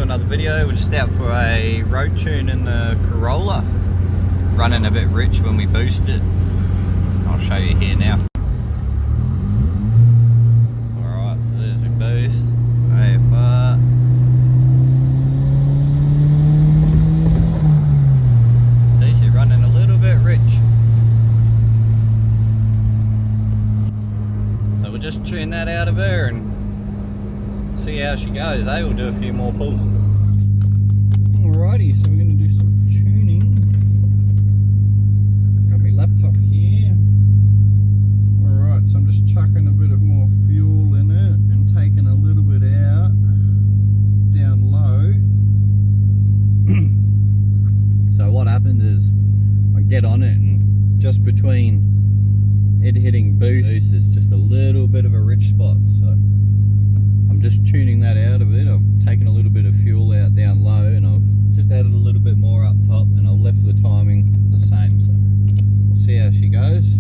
another video. We're just out for a road tune in the Corolla. Running a bit rich when we boost it. I'll show you here now. Alright, so there's a boost. AFR. See, she's running a little bit rich. So we'll just tune that out of her and see how she goes. We'll do a few more pulls. Alrighty, so we're going to do some tuning. Got my laptop here. Alright, so I'm just chucking a bit of more fuel in it and taking a little bit out down low. So what happens is I get on it and just between it hitting boost is just a little bit of a rich spot. So I'm just tuning that out of it. I've taken a little bit of fuel out down low and I've just added a little bit more up top, and I've left the timing the same. So we'll see how she goes.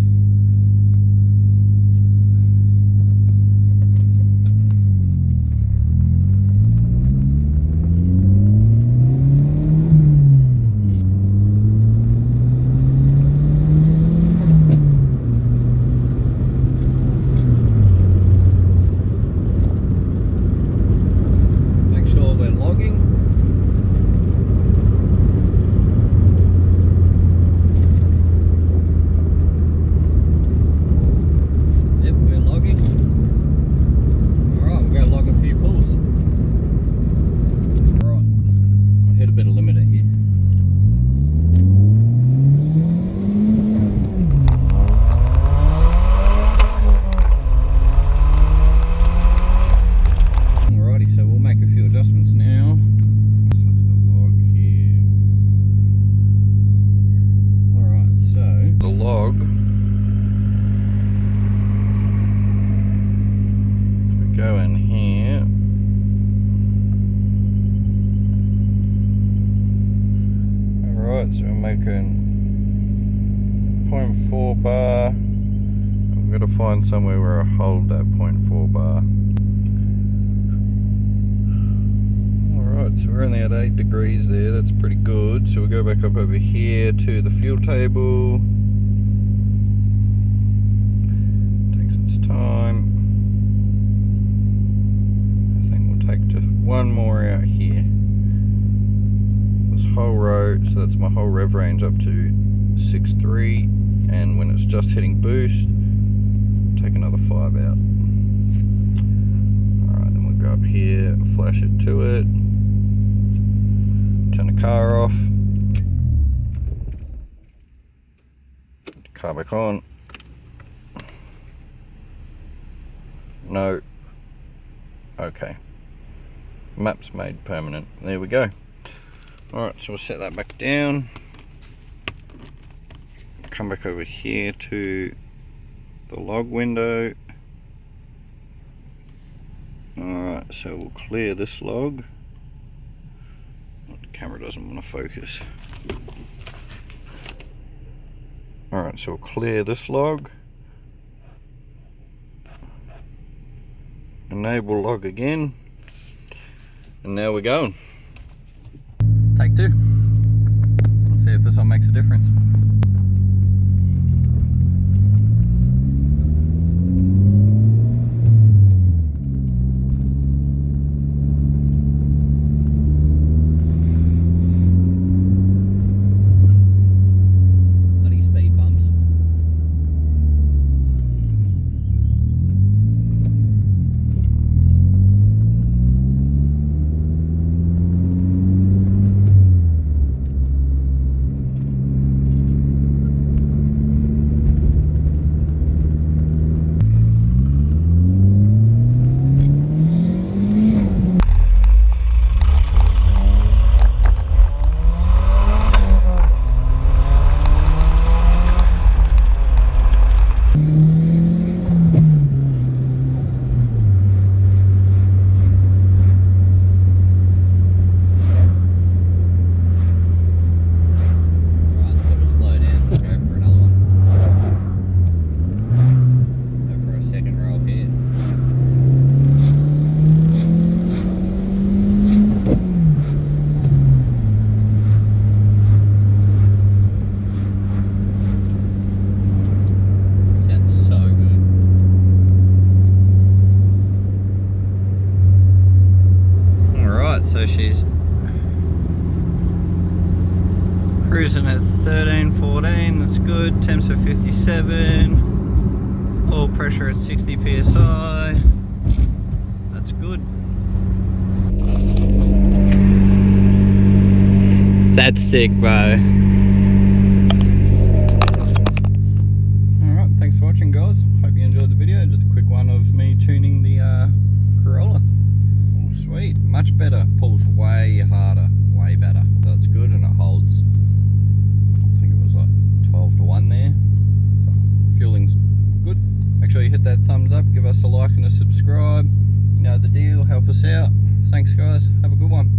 Go in here. Alright, so we're making 0.4 bar. I've got to find somewhere where I hold that 0.4 bar. Alright, so we're only at 8 degrees there, that's pretty good. So we'll go back up over here to the fuel table. Takes its time. Take just one more out here. This whole row, so that's my whole rev range up to 6.3, and when it's just hitting boost, take another 5 out. Alright, then we'll go up here, flash it to it, turn the car off, car back on. No. Okay. Maps made permanent. There we go. Alright, so we'll set that back down. Come back over here to the log window. Alright, so we'll clear this log. The camera doesn't want to focus. Alright, so we'll clear this log. Enable log again. And now we're going. Take 2. Let's see if this one makes a difference. Bloody speed bumps. Cruising at 13, 14, that's good. Temps at 57. Oil pressure at 60 psi. That's good. That's sick, bro. Alright, thanks for watching, guys. Hope you enjoyed the video. Just a quick one of me tuning the Corolla. Oh, sweet. Much better. Pulls way harder. Way better. So it's good, and it holds, I think it was like 12 to 1 there. So fueling's good. Make sure you hit that thumbs up, give us a like and a subscribe. You know the deal, help us out. Thanks, guys. Have a good one.